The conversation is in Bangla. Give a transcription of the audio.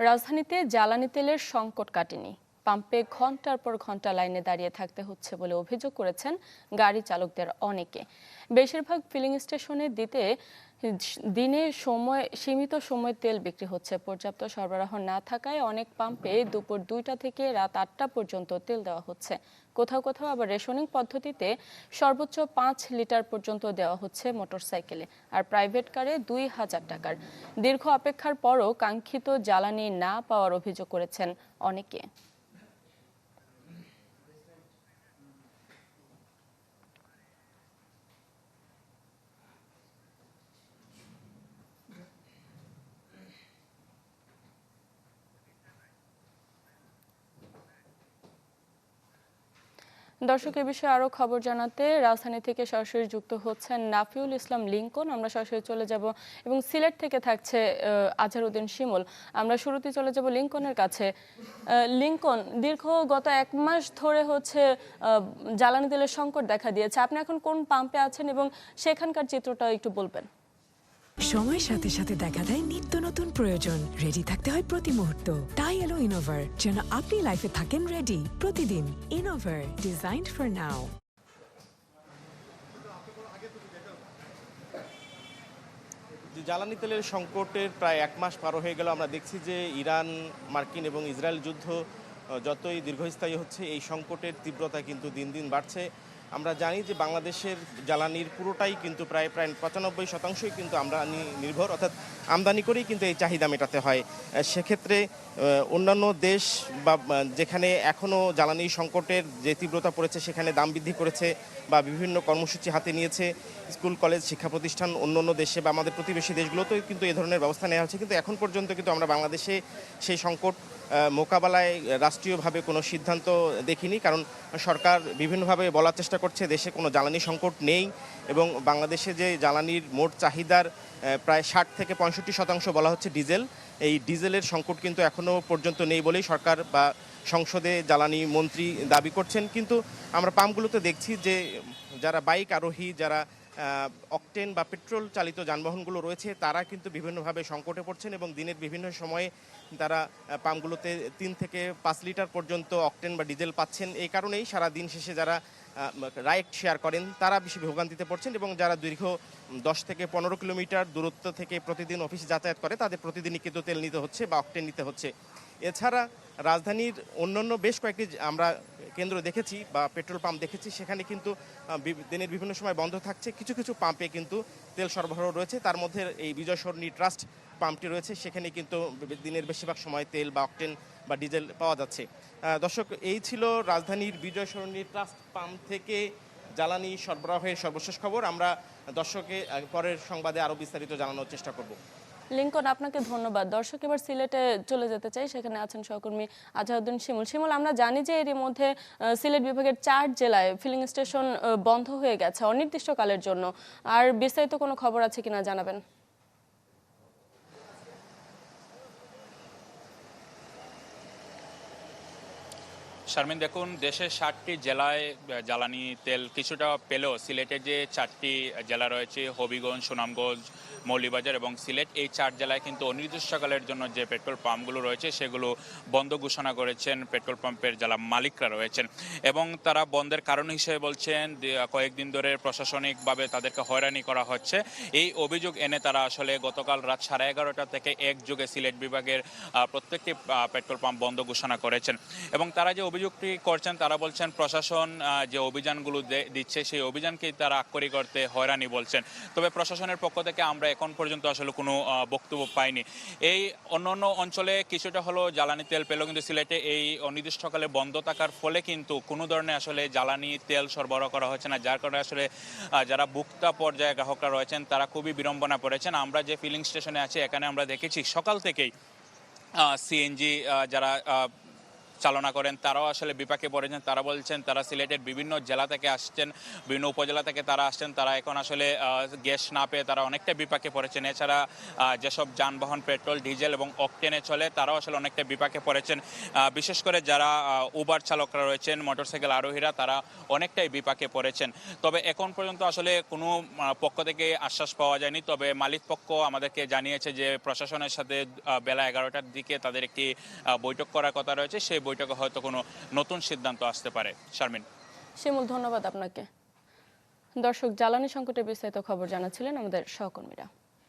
রাজধানীতে জ্বালানি তেলের সংকট কাটেনি। পাম্পে ঘন্টার পর ঘন্টা লাইনে দাঁড়িয়ে থাকতে হচ্ছে বলে অভিযোগ করেছেন গাড়ি চালকদের অনেকে। বেশিরভাগ ফিলিং স্টেশনে দিনে সীমিত সময় তেল বিক্রি হচ্ছে। পর্যাপ্ত সরবরাহ না থাকায় অনেক পাম্পে দুপুর 2টা থেকে রাত 8টা পর্যন্ত তেল দেওয়া হচ্ছে। কোথাও কোথাও আবার রেশনিং পদ্ধতিতে সর্বোচ্চ 5 লিটার পর্যন্ত দেওয়া হচ্ছে মোটরসাইকেলে, আর প্রাইভেট কারে 2000 টাকার। দীর্ঘ অপেক্ষার পরও কাঙ্ক্ষিত জ্বালানি না পাওয়ার অভিযোগ করেছেন অনেকে। দর্শক, এ বিষয়ে আরো খবর জানাতে রাজধানী থেকে সরাসরি যুক্ত হচ্ছেন নাফিউল ইসলাম লিংকন। আমরা সরাসরি চলে যাব এবং সিলেট থেকে থাকছে আজহারউদ্দিন শিমুল। আমরা শুরুতে চলে যাব লিংকনের কাছে। লিংকন, গত 1 মাস ধরে জ্বালানি তেলের সংকট দেখা দিয়েছে। আপনি এখন কোন পাম্পে আছেন এবং সেখানকার চিত্রটা একটু বলবেন? সময়ের সাথে সাথে দেখা দেয় নিত্য নতুন প্রয়োজন। রেডি থাকতে হয় প্রতি মুহূর্ত। তাই এলো ইনোভার, যেন আপনি লাইফে থাকেন রেডি প্রতিদিন। Innova, designed for now. জ্বালানি তেলের সংকটের প্রায় 1 মাস পার হয়ে গেল। আমরা দেখছি যে ইরান, মার্কিন এবং ইসরায়েল যুদ্ধ যতই দীর্ঘস্থায়ী হচ্ছে, এই সংকটের তীব্রতা কিন্তু দিন দিন বাড়ছে। আমরা জানি যে বাংলাদেশের জ্বালানির পুরোটাই কিন্তু প্রায় 95% কিন্তু আমদানি নির্ভর, অর্থাৎ আমদানি করেই কিন্তু এই চাহিদা মেটাতে হয়। সেক্ষেত্রে অন্যান্য দেশ বা যেখানে এখনও জ্বালানি সংকটের যে তীব্রতা পড়েছে সেখানে দাম বৃদ্ধি করেছে বা বিভিন্ন কর্মসূচি হাতে নিয়েছে, স্কুল কলেজ শিক্ষা প্রতিষ্ঠান অন্য দেশে বা আমাদের প্রতিবেশী দেশগুলোতেও কিন্তু এই ধরনের ব্যবস্থা নেওয়া হচ্ছে। কিন্তু এখন পর্যন্ত কিন্তু আমরা বাংলাদেশে সেই সংকট মোকাবেলায় রাষ্ট্রীয়ভাবে কোনো সিদ্ধান্ত দেখিনি, কারণ সরকার বিভিন্নভাবে বলার চেষ্টা করছে দেশে কোনো জ্বালানি সংকট নেই এবং বাংলাদেশে যে জ্বালানির মোট চাহিদার প্রায় 60 থেকে 65% বলা হচ্ছে ডিজেল। এই ডিজেলের সংকট কিন্তু এখনও পর্যন্ত নেই বলেই সরকার বা সংসদে জ্বালানি মন্ত্রী দাবি করছেন। কিন্তু আমরা পাম্পগুলোতে দেখছি যে যারা বাইক আরোহী, যারা অকটেন বা পেট্রোল চালিত যানবাহনগুলো রয়েছে, তারা কিন্তু বিভিন্নভাবে সংকটে পড়ছেন এবং দিনের বিভিন্ন সময়ে তারা পাম্পগুলোতে 3 থেকে 5 লিটার পর্যন্ত অকটেন বা ডিজেল পাচ্ছেন। এই কারণেই সারা দিন শেষে যারা রাইড শেয়ার করেন তারা বেশি ভোগান্তিতে পড়ছেন এবং যারা দীর্ঘ 10 থেকে 15 কিলোমিটার দূরত্ব থেকে প্রতিদিন অফিসে যাতায়াত করে তাদের প্রতিদিনই কিন্তু তেল নিতে হচ্ছে বা অকটেন নিতে হচ্ছে। এছাড়া রাজধানীর অন্যান্য বেশ কয়েকটি আমরা কেন্দ্র দেখেছি বা পেট্রোল পাম্প দেখেছি, সেখানে কিন্তু দিনের বিভিন্ন সময় বন্ধ থাকছে। কিছু কিছু পাম্পে কিন্তু তেল সরবরাহ রয়েছে, তার মধ্যে এই বিজয় সরণি ট্রাস্ট পাম্পটি রয়েছে, সেখানে কিন্তু দিনের বেশিরভাগ সময় তেল বা অকটেন বা ডিজেল পাওয়া যাচ্ছে। দর্শক, এই ছিল রাজধানীর বিজয় সরণি ট্রাস্ট পাম্প থেকে জ্বালানি সরবরাহের সর্বশেষ খবর। আমরা দর্শকে পরের সংবাদে আরও বিস্তারিত জানানোর চেষ্টা করব। লিংকন, আপনাকে ধন্যবাদ। দর্শক, এবার সিলেটে চলে যেতে চাই, সেখানে আছেন সহকর্মী আজহারউদ্দিন শিমুল। আমরা জানি যে এরই মধ্যে সিলেট বিভাগের 4 জেলায় ফিলিং স্টেশন বন্ধ হয়ে গেছে অনির্দিষ্টকালের জন্য। আর বিস্তারিত কোনো খবর আছে কিনা জানাবেন? শারমিন, দেখুন, দেশের 60টি জেলায় জ্বালানি তেল কিছুটা পেলেও সিলেটের যে 4টি জেলা রয়েছে, হবিগঞ্জ, সুনামগঞ্জ, মৌলভীবাজার এবং সিলেট, এই 4 জেলায় কিন্তু অনির্দিষ্টকালের জন্য যে পেট্রোল পাম্পগুলো রয়েছে সেগুলো বন্ধ ঘোষণা করেছেন পেট্রোল পাম্পের জেলা মালিকরা রয়েছেন। এবং তারা বন্ধের কারণ হিসেবে বলছেন কয়েকদিন ধরে প্রশাসনিকভাবে তাদেরকে হয়রানি করা হচ্ছে। এই অভিযোগ এনে তারা আসলে গতকাল রাত 11:30 থেকে একযোগে সিলেট বিভাগের প্রত্যেকটি পেট্রোল পাম্প বন্ধ ঘোষণা করেছেন। এবং তারা যে অভিযোগটি করছেন, তারা বলছেন প্রশাসন যে অভিযানগুলো দিচ্ছে সেই অভিযানকে তারা আক্ষরিক করতে হয়রানি বলছেন। তবে প্রশাসনের পক্ষ থেকে আমরা এখন পর্যন্ত আসলে কোনো বক্তব্য পাইনি। এই অন্যান্য অঞ্চলে কিছুটা হলো জ্বালানি তেল পেলেও কিন্তু সিলেটে এই অনির্দিষ্টকালে বন্ধ থাকার ফলে কিন্তু কোনো ধরনের আসলে জ্বালানি তেল সরবরাহ করা হচ্ছে না, যার কারণে আসলে যারা ভোক্তা পর্যায়ে গ্রাহকরা রয়েছেন তারা খুবই বিড়ম্বনা পড়েছেন। আমরা যে ফিলিং স্টেশনে আছি এখানে আমরা দেখেছি সকাল থেকেই সিএনজি যারা চালনা করেন তারাও আসলে বিপাকে পড়েছেন। তারা বলছেন তারা সিলেটের বিভিন্ন জেলা থেকে আসছেন, বিভিন্ন উপজেলা থেকে তারা আসছেন, তারা এখন আসলে গ্যাস না পেয়ে তারা অনেকটা বিপাকে পড়েছেন। এছাড়া যেসব যানবাহন পেট্রোল ডিজেল এবং অকটেনে চলে তারাও আসলে অনেকটা বিপাকে পড়েছেন। বিশেষ করে যারা উবার চালকরা রয়েছেন, মোটরসাইকেল আরোহীরা, তারা অনেকটাই বিপাকে পড়েছেন। তবে এখন পর্যন্ত আসলে কোনো পক্ষ থেকে আশ্বাস পাওয়া যায়নি। তবে মালিক পক্ষ আমাদেরকে জানিয়েছে যে প্রশাসনের সাথে বেলা 11টার দিকে তাদের একটি বৈঠক করার কথা রয়েছে। সেই বৈঠকে হয়তো কোনো নতুন সিদ্ধান্ত আসতে পারে। শারমিন। শিমুল, ধন্যবাদ আপনাকে। দর্শক, জ্বালানি সংকটের বিস্তারিত খবর জানাচ্ছিলেন আমাদের সহকর্মীরা।